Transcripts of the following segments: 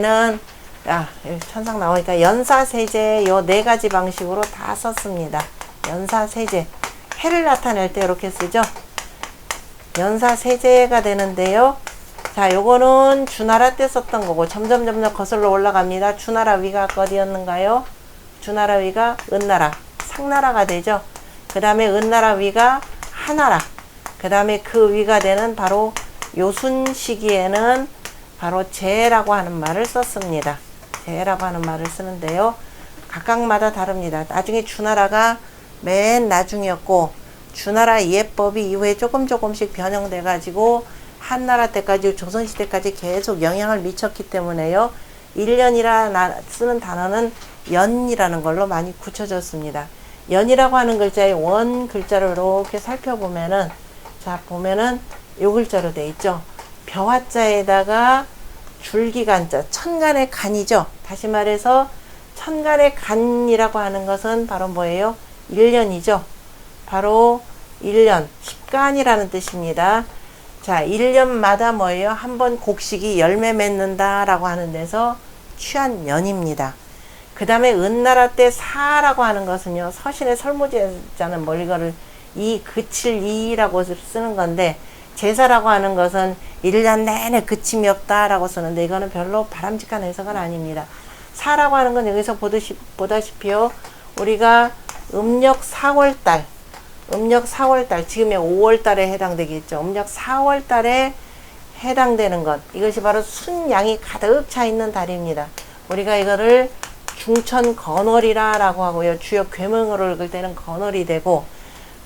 는 천상 나오니까 연사세제 요 네 가지 방식으로 다 썼습니다. 연사세제 해를 나타낼 때 이렇게 쓰죠. 연사세제가 되는데요. 자, 요거는 주나라 때 썼던 거고 점점 거슬러 올라갑니다. 주나라 위가 어디였는가요? 주나라 위가 은나라, 상나라가 되죠. 그 다음에 은나라 위가 하나라, 그 다음에 그 위가 되는 바로 요순 시기에는 바로 제라고 하는 말을 썼습니다. 제라고 하는 말을 쓰는데요. 각각마다 다릅니다. 나중에 주나라가 맨 나중이었고 주나라 예법이 이후에 조금씩 변형돼 가지고 한나라 때까지 조선시대까지 계속 영향을 미쳤기 때문에요. 1년이라 쓰는 단어는 연이라는 걸로 많이 굳혀졌습니다. 연이라고 하는 글자의 원 글자를 이렇게 살펴보면은 자 보면은 요 글자로 돼 있죠. 벼화자에다가 줄기간자, 천간의 간이죠. 다시 말해서 천간의 간이라고 하는 것은 바로 뭐예요? 1년이죠. 바로 1년, 십간이라는 뜻입니다. 자, 1년마다 뭐예요? 한번 곡식이 열매 맺는다 라고 하는 데서 취한 년입니다. 그 다음에 은나라 때 사라고 하는 것은요, 서신의 설무제자는 뭐 이거를 그칠 이라고 쓰는 건데, 제사라고 하는 것은 1년 내내 그침이 없다라고 쓰는데 이거는 별로 바람직한 해석은 아닙니다. 사라고 하는 건 여기서 보다시피요. 우리가 음력 4월달, 지금의 5월달에 해당되겠죠. 음력 4월달에 해당되는 것. 이것이 바로 순양이 가득 차 있는 달입니다. 우리가 이거를 중천 건월이라고 하고요. 주요 괴명으로 읽을 때는 건월이 되고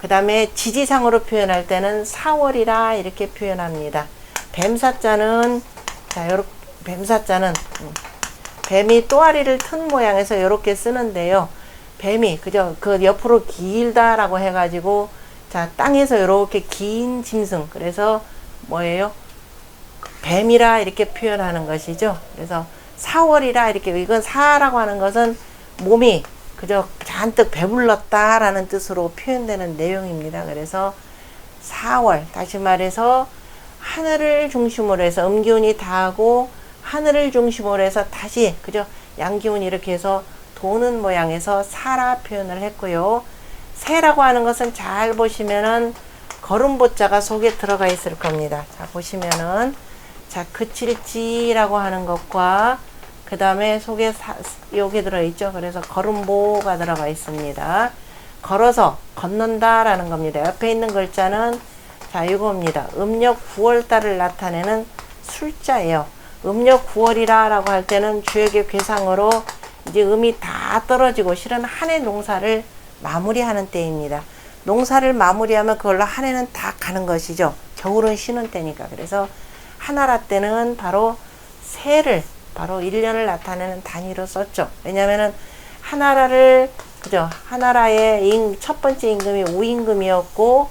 그 다음에 지지상으로 표현할 때는 4월이라 이렇게 표현합니다. 뱀사자는 자, 요렇게 뱀사자는 뱀이 또아리를 튼 모양에서 이렇게 쓰는데요. 뱀이 그죠? 그 옆으로 길다라고 해가지고 자 땅에서 이렇게 긴 짐승 그래서 뭐예요? 뱀이라 이렇게 표현하는 것이죠. 그래서 4월이라 이렇게 이건 사라고 하는 것은 몸이 그저 잔뜩 배불렀다라는 뜻으로 표현되는 내용입니다. 그래서 4월 다시 말해서 하늘을 중심으로 해서 음기운이 다하고 하늘을 중심으로 해서 다시 그저 양기운이 이렇게 해서 도는 모양에서 사라 표현을 했고요. 새라고 하는 것은 잘 보시면은 걸음보자가 속에 들어가 있을 겁니다. 자 보시면은 자 그칠지라고 하는 것과 그 다음에 속에 요게 들어있죠. 그래서 걸음보가 들어가 있습니다. 걸어서 걷는다 라는 겁니다. 옆에 있는 글자는 자 이겁니다. 음력 9월달을 나타내는 술자예요. 음력 9월이라 라고 할 때는 주역의 괴상으로 이제 음이 다 떨어지고 실은 한 해 농사를 마무리하는 때입니다. 농사를 마무리하면 그걸로 한 해는 다 가는 것이죠. 겨울은 쉬는 때니까. 그래서 하나라 때는 바로 새를 바로 1년을 나타내는 단위로 썼죠. 왜냐면은 하나라를 그죠? 하나라의 첫 번째 임금이 우임금이었고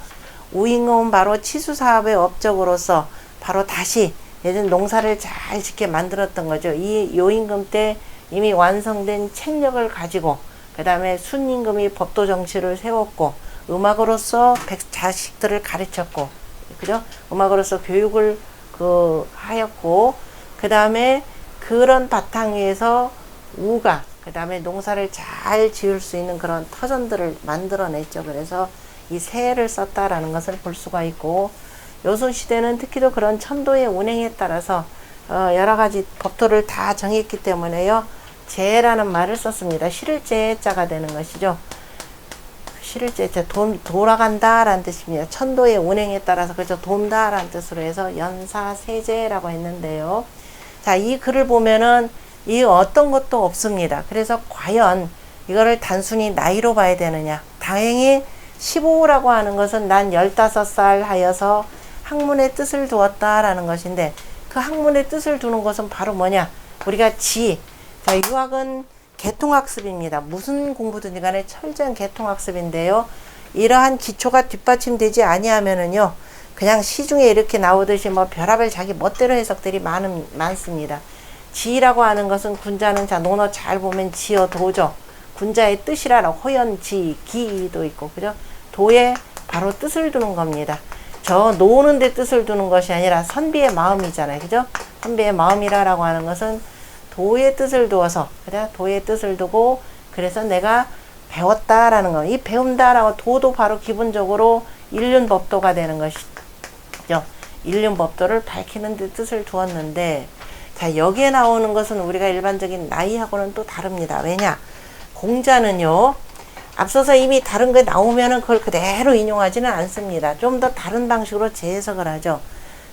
우임금은 바로 치수사업의 업적으로서 바로 다시 예전 농사를 잘 짓게 만들었던 거죠. 이 요임금 때 이미 완성된 책력을 가지고 그 다음에 순임금이 법도 정치를 세웠고 음악으로서 자식들을 가르쳤고 그죠? 음악으로서 교육을 하였고 그 다음에 그런 바탕 위에서 우가 그 다음에 농사를 잘 지을 수 있는 그런 터전들을 만들어냈죠. 그래서 이 새를 썼다라는 것을 볼 수가 있고 요순시대는 특히도 그런 천도의 운행에 따라서 여러 가지 법도를 다 정했기 때문에요. 제라는 말을 썼습니다. 실을제자가 되는 것이죠. 실을제자 돌아간다 라는 뜻입니다. 천도의 운행에 따라서 그래서 돈다 라는 뜻으로 해서 연사세제라고 했는데요. 자, 이 글을 보면은 이 어떤 것도 없습니다. 그래서 과연 이거를 단순히 나이로 봐야 되느냐. 다행히 15라고 하는 것은 난 15살 하여서 학문의 뜻을 두었다라는 것인데 그 학문의 뜻을 두는 것은 바로 뭐냐. 우리가 자, 유학은 계통학습입니다. 무슨 공부든지 간에 철저한 계통학습인데요. 이러한 기초가 뒷받침되지 아니하면은요. 그냥 시중에 이렇게 나오듯이 뭐 별하별 자기 멋대로 해석들이 많습니다. 지라고 하는 것은 군자는 자 논어 잘 보면 지어 도죠. 군자의 뜻이라라 호연지 기도 있고 그죠? 도에 바로 뜻을 두는 겁니다. 저 노는데 뜻을 두는 것이 아니라 선비의 마음이잖아요. 그죠? 선비의 마음이라고 하는 것은 도의 뜻을 두어서, 그래? 도의 뜻을 두고, 그래서 내가 배웠다라는 거. 이 배운다라고 도도 바로 기본적으로 일륜법도가 되는 것이죠. 일륜법도를 밝히는 데 뜻을 두었는데, 자, 여기에 나오는 것은 우리가 일반적인 나이하고는 또 다릅니다. 왜냐? 공자는요, 앞서서 이미 다른 게 나오면은 그걸 그대로 인용하지는 않습니다. 좀 더 다른 방식으로 재해석을 하죠.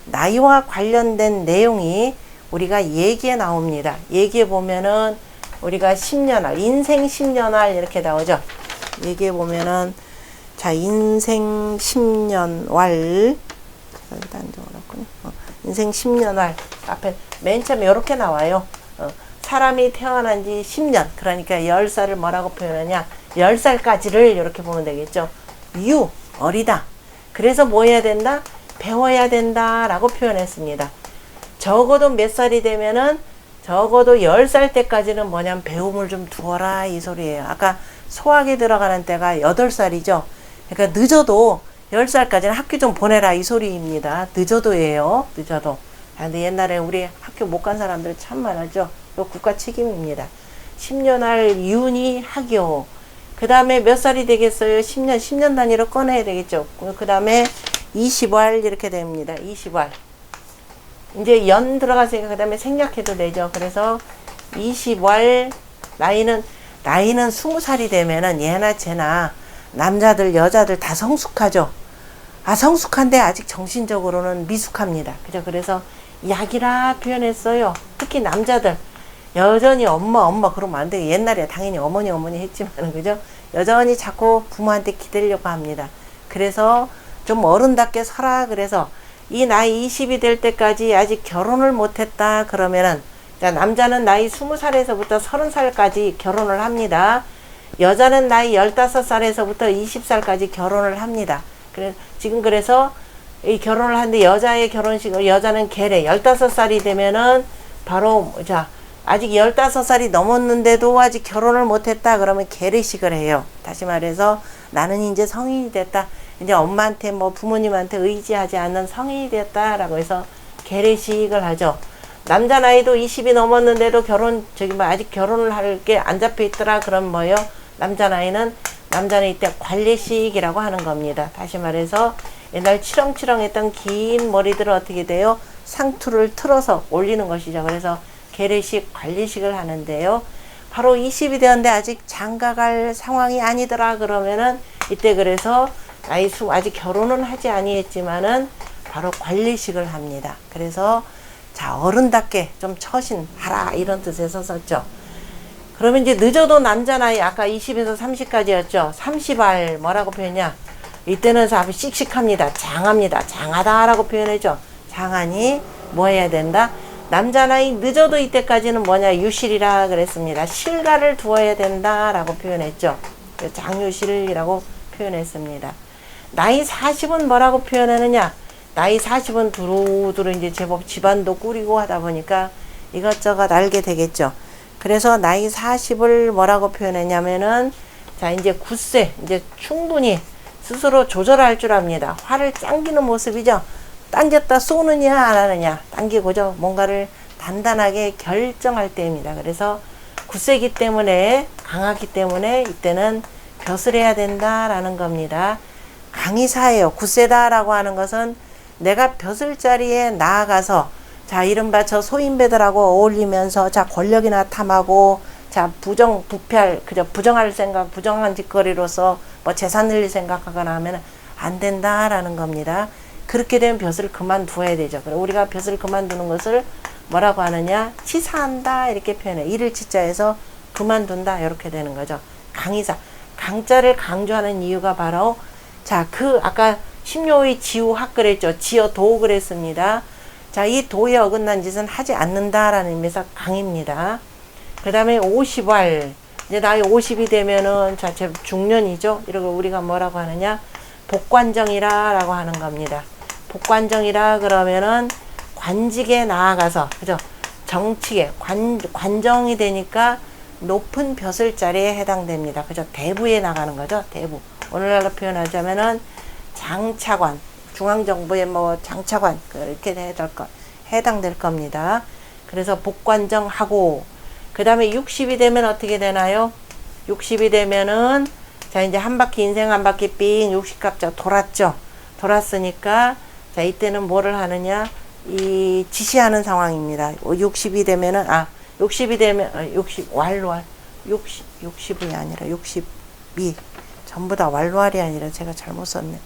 나이와 관련된 내용이 우리가 얘기에 나옵니다. 얘기에 보면은 우리가 10년할, 인생 10년할 이렇게 나오죠. 얘기에 보면은, 자, 인생 10년활, 여기다 적어놨군요. 인생 10년활 앞에 맨 처음에 이렇게 나와요. 사람이 태어난 지 10년, 그러니까 10살을 뭐라고 표현하냐, 10살까지를 이렇게 보면 되겠죠. 어리다. 그래서 뭐 해야 된다? 배워야 된다 라고 표현했습니다. 적어도 몇 살이 되면은, 적어도 10살 때까지는 뭐냐면 배움을 좀 두어라 이 소리예요. 아까 소학에 들어가는 때가 8살이죠. 그러니까 늦어도 10살까지는 학교 좀 보내라 이 소리입니다. 늦어도예요. 늦어도. 근데 옛날에 우리 학교 못 간 사람들 참 많았죠. 이거 국가 책임입니다. 10년할 이윤이 학교. 그 다음에 몇 살이 되겠어요? 10년 단위로 꺼내야 되겠죠. 그 다음에 20월 이렇게 됩니다. 20월. 이제 연 들어갔으니까 그 다음에 생략해도 되죠. 그래서 20월, 나이는 20살이 되면은 얘나 쟤나 남자들, 여자들 다 성숙하죠. 성숙한데 아직 정신적으로는 미숙합니다. 그죠? 그래서 약이라 표현했어요. 특히 남자들. 여전히 엄마 그러면 안 돼요. 옛날에 당연히 어머니 했지만, 그죠? 여전히 자꾸 부모한테 기대려고 합니다. 그래서 좀 어른답게 살아. 그래서 이 나이 20이 될 때까지 아직 결혼을 못했다 그러면은, 자, 남자는 나이 20살에서부터 30살까지 결혼을 합니다. 여자는 나이 15살에서부터 20살까지 결혼을 합니다. 그래서 이 결혼을 하는데 여자의 결혼식을, 여자는 계례 15살이 되면은 바로, 자, 아직 15살이 넘었는데도 아직 결혼을 못했다 그러면 계례식을 해요. 다시 말해서 나는 이제 성인이 됐다. 이제 엄마한테 뭐 부모님한테 의지하지 않는 성인이 됐다라고 해서 계례식을 하죠. 남자 나이도 20이 넘었는데도 아직 결혼을 할 게 안 잡혀 있더라. 그럼 뭐요? 남자 나이는 때 관례식이라고 하는 겁니다. 다시 말해서 옛날 치렁치렁했던 긴 머리들은 어떻게 돼요? 상투를 틀어서 올리는 것이죠. 그래서 계례식, 관례식을 하는데요. 바로 20이 되었는데 아직 장가갈 상황이 아니더라 그러면은 이때 그래서 아직 결혼은 하지 아니했지만은 바로 관례식을 합니다. 그래서 자, 어른답게 좀 처신하라 이런 뜻에서 썼죠. 그러면 이제 늦어도 남자 나이 아까 20에서 30까지였죠. 30알 뭐라고 표현이냐? 이때는 아주 씩씩합니다. 장합니다. 장하다라고 표현해죠. 장하니 뭐 해야 된다? 남자 나이 늦어도 이때까지는 뭐냐? 유실이라 그랬습니다. 실가를 두어야 된다라고 표현했죠. 장유실이라고 표현했습니다. 나이 40은 뭐라고 표현하느냐? 나이 40은 두루두루 이제 제법 집안도 꾸리고 하다 보니까 이것저것 알게 되겠죠. 그래서 나이 40을 뭐라고 표현했냐면은, 자, 이제 굳세, 이제 충분히 스스로 조절할 줄 압니다. 화를 당기는 모습이죠. 당겼다 쏘느냐 안 하느냐, 당기고죠. 뭔가를 단단하게 결정할 때입니다. 그래서 굳세기 때문에, 강하기 때문에 이때는 벼슬 해야 된다라는 겁니다. 강의사예요. 굳세다라고 하는 것은 내가 벼슬 자리에 나아가서, 자, 이른바 저 소인배들하고 어울리면서, 자, 권력이나 탐하고, 자, 부정할 생각, 부정한 짓거리로서 뭐 재산 늘릴 생각하거나 하면 안 된다라는 겁니다. 그렇게 되면 벼슬을 그만두어야 되죠. 그리고 우리가 벼슬을 그만두는 것을 뭐라고 하느냐? 치사한다 이렇게 표현해. 이를 치자해서 그만둔다 이렇게 되는 거죠. 강의사. 강자를 강조하는 이유가 바로, 자, 아까 심요의 지우학 그랬죠. 지어도 그랬습니다. 자, 이 도에 어긋난 짓은 하지 않는다라는 의미에서 강입니다. 그 다음에 50월. 이제 나이 50이 되면은, 자, 중년이죠. 이러고 우리가 뭐라고 하느냐? 복관정이라고 하는 겁니다. 복관정이라 그러면은 관직에 나아가서, 그죠? 정치계, 관정이 되니까 높은 벼슬 자리에 해당됩니다. 그죠? 대부에 나가는 거죠. 대부. 오늘날로 표현하자면은 장차관, 중앙정부의 뭐 장차관, 그렇게 해당될 겁니다. 그래서 복관정하고, 그 다음에 60이 되면 어떻게 되나요? 60이 되면은 자 이제 한 바퀴 인생 한 바퀴 삥 60갑자 돌았죠. 돌았으니까 자 이때는 뭐를 하느냐 이 지시하는 상황입니다. 60이 되면은 60이 되면 60 왈왈 60이 아니라 62 전부 다 왈왈이 아니라 제가 잘못 썼네.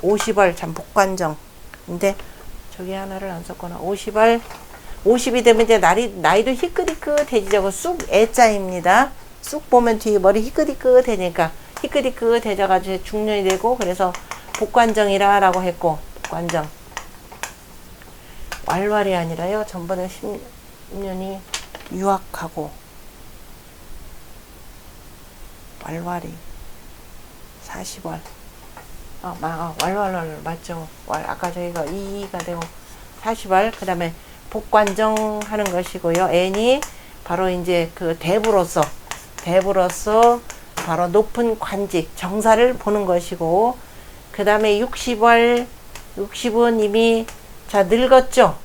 50월 참 복관정. 근데 저기 하나를 안 썼구나. 50이 되면 이제 나이도 희끗희끗해지죠. 쑥 애자입니다. 쑥 보면 뒤에 머리 희끗희끗해지니까 희끗희끗해져가지고 중년이 되고 그래서 복관정이라고 했고 복관정. 왈왈이 아니라요. 전번에 10년이 유학하고 왈왈이 40월 왈왈 맞죠. 아까 저희가 2가 되고 40월 그 다음에 복관정 하는 것이고요. N이 바로 이제 그 대부로서 바로 높은 관직 정사를 보는 것이고 그 다음에 60은 이미 자 늙었죠.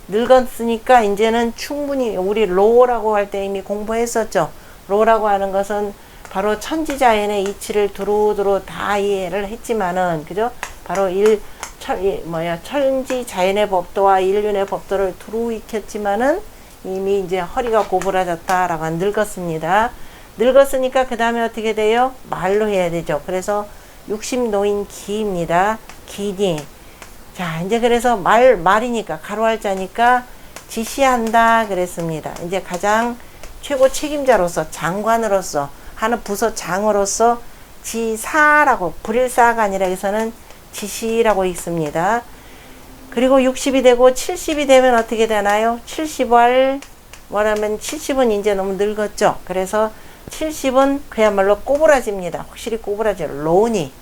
늙었으니까 이제는 충분히 우리 로라고 할 때 이미 공부했었죠. 로라고 하는 것은 바로 천지자연의 이치를 두루두루 다 이해를 했지만은 그죠? 바로 천지자연의 법도와 인륜의 법도를 두루 익혔지만은 이미 이제 허리가 고부라졌다라고 늙었습니다. 늙었으니까 그 다음에 어떻게 돼요? 말로 해야 되죠. 그래서 60노인 기입니다. 기니. 자, 이제 그래서 말이니까, 가로할자니까 지시한다 그랬습니다. 이제 가장 최고 책임자로서, 장관으로서, 하는 부서장으로서 지사라고, 불일사가 아니라 여기서는 지시라고 있습니다. 그리고 60이 되고 70이 되면 어떻게 되나요? 70월, 뭐라면 70은 이제 너무 늙었죠. 그래서 70은 그야말로 꼬부라집니다. 확실히 꼬부라져요. 로니.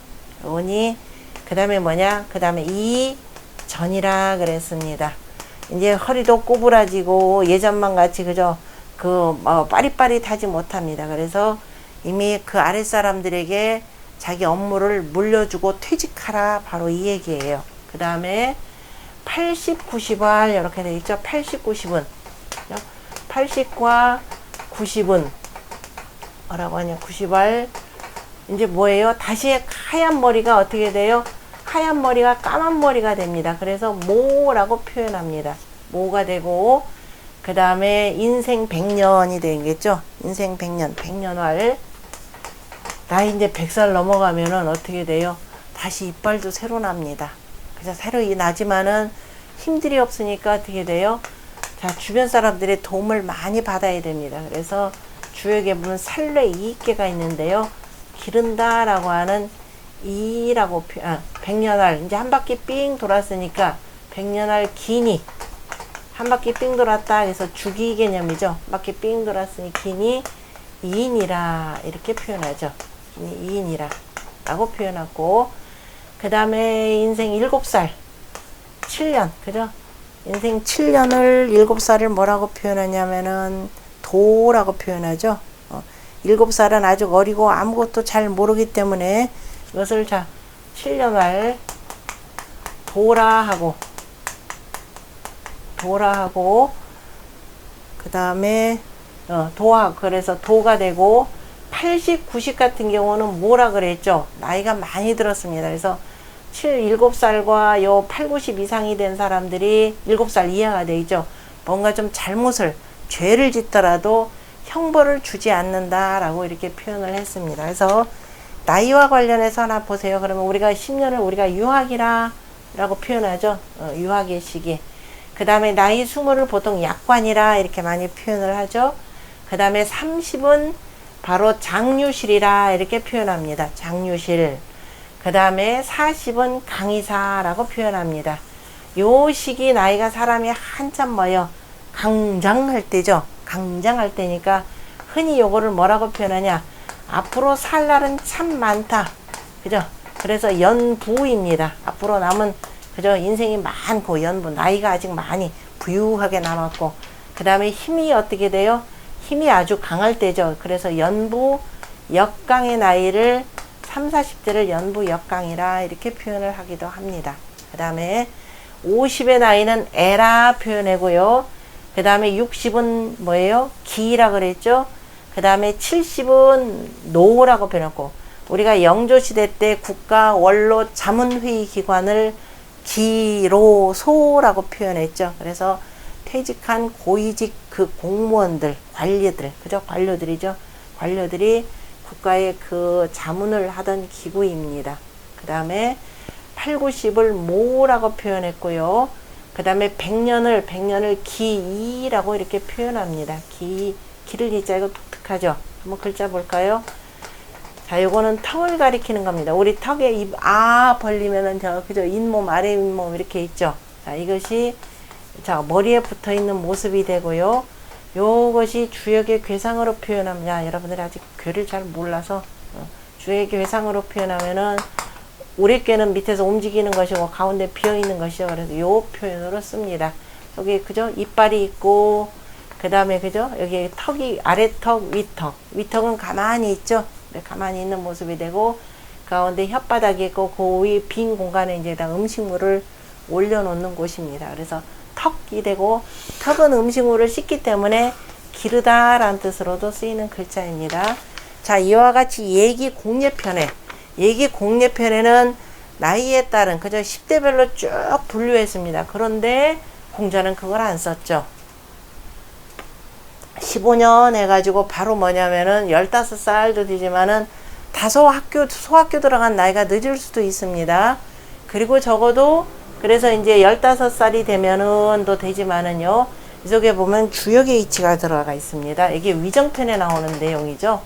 그 다음에 뭐냐? 그 다음에 이전이라 그랬습니다. 이제 허리도 꼬부라지고 예전만 같이 그저 빠릿빠릿하지 못합니다. 그래서 이미 그 아랫사람들에게 자기 업무를 물려주고 퇴직하라. 바로 이 얘기예요. 그 다음에 80, 90월 이렇게 되어 있죠. 80, 90은 80과 90은 뭐라고 하냐. 90월 이제 뭐예요? 다시 하얀 머리가 어떻게 돼요? 하얀 머리가 까만 머리가 됩니다. 그래서 모라고 표현합니다. 모가 되고 그 다음에 인생 100년이 되겠죠. 인생 100년, 100년활. 나이 이제 100살 넘어가면은 어떻게 돼요? 다시 이빨도 새로 납니다. 그래서 새로 나지만은 힘들이 없으니까 어떻게 돼요? 자, 주변 사람들의 도움을 많이 받아야 됩니다. 그래서 주역에 보면 살례 2개가 있는데요. 기른다라고 하는 이라고 100년활 이제 한 바퀴 삥 돌았으니까 100년활 기니 한 바퀴 삥 돌았다 그래서 주기 개념이죠. 한 바퀴 삥 돌았으니 기니 이인이라 이렇게 표현하죠. 기니 이인이라 라고 표현하고 그 다음에 인생 7살 7년 그죠? 인생 7년을 7살을 뭐라고 표현하냐면은 도라고 표현하죠. 7살은 아주 어리고 아무것도 잘 모르기 때문에 이것을 자 7년활 도라하고 그 다음에 그래서 도가 되고 80, 90 같은 경우는 뭐라 그랬죠? 나이가 많이 들었습니다. 그래서 7살과 요 8, 90 이상이 된 사람들이 7살 이하가 되죠. 뭔가 좀 잘못을 죄를 짓더라도 형벌을 주지 않는다라고 이렇게 표현을 했습니다. 그래서 나이와 관련해서 하나 보세요. 그러면 우리가 10년을 우리가 유학이라 라고 표현하죠. 유학의 시기. 그 다음에 나이 20을 보통 약관이라 이렇게 많이 표현을 하죠. 그 다음에 30은 바로 장유실이라 이렇게 표현합니다. 장유실. 그 다음에 40은 강의사라고 표현합니다. 요 시기 나이가 사람이 한참 강장할 때죠. 강장할 때니까 흔히 요거를 뭐라고 표현하냐. 앞으로 살 날은 참 많다. 그죠? 그래서 연부입니다. 앞으로 남은 그죠? 인생이 많고 연부 나이가 아직 많이 부유하게 남았고 그 다음에 힘이 어떻게 돼요? 힘이 아주 강할 때죠. 그래서 연부 역강의 나이를 30, 40대를 연부 역강이라 이렇게 표현을 하기도 합니다. 그 다음에 50의 나이는 애라 표현하고요. 그 다음에 60은 뭐예요? 기라 그랬죠? 그 다음에 70은 노라고 표현했고, 우리가 영조시대 때 국가 원로 자문회의 기관을 기로소라고 표현했죠. 그래서 퇴직한 고위직 그 공무원들, 관리들, 그죠? 관료들이죠. 관료들이 국가의 그 자문을 하던 기구입니다. 그 다음에 8, 90을 모라고 표현했고요. 그 다음에 100년을 기이라고 이렇게 표현합니다. 기를 이자 이거 독특하죠? 한번 글자 볼까요? 자, 요거는 턱을 가리키는 겁니다. 우리 턱에 입, 벌리면은 그죠? 잇몸, 아래 잇몸 이렇게 있죠? 자, 이것이, 자, 머리에 붙어 있는 모습이 되고요. 요것이 주역의 괴상으로 표현합니다. 여러분들이 아직 괴를 잘 몰라서, 주역의 괴상으로 표현하면은, 우리 꾀는 밑에서 움직이는 것이고 가운데 비어 있는 것이죠. 그래서 요 표현으로 씁니다. 여기 그죠? 이빨이 있고 그 다음에 그죠? 여기 턱이 아래턱, 위턱. 위턱은 가만히 있죠. 네, 가만히 있는 모습이 되고 가운데 혓바닥이 있고 그 위에 빈 공간에 이제 다 음식물을 올려놓는 곳입니다. 그래서 턱이 되고 턱은 음식물을 씻기 때문에 기르다라는 뜻으로도 쓰이는 글자입니다. 자, 이와 같이 얘기 공예편에는 나이에 따른 그저 10대별로 쭉 분류했습니다. 그런데 공자는 그걸 안 썼죠. 15년 해가지고 바로 뭐냐면은 15살도 되지만은 소학교 들어간 나이가 늦을 수도 있습니다. 그리고 적어도 그래서 이제 15살이 되면은 또 되지만은요. 이 속에 보면 주역의 이치가 들어가 있습니다. 이게 위정편에 나오는 내용이죠.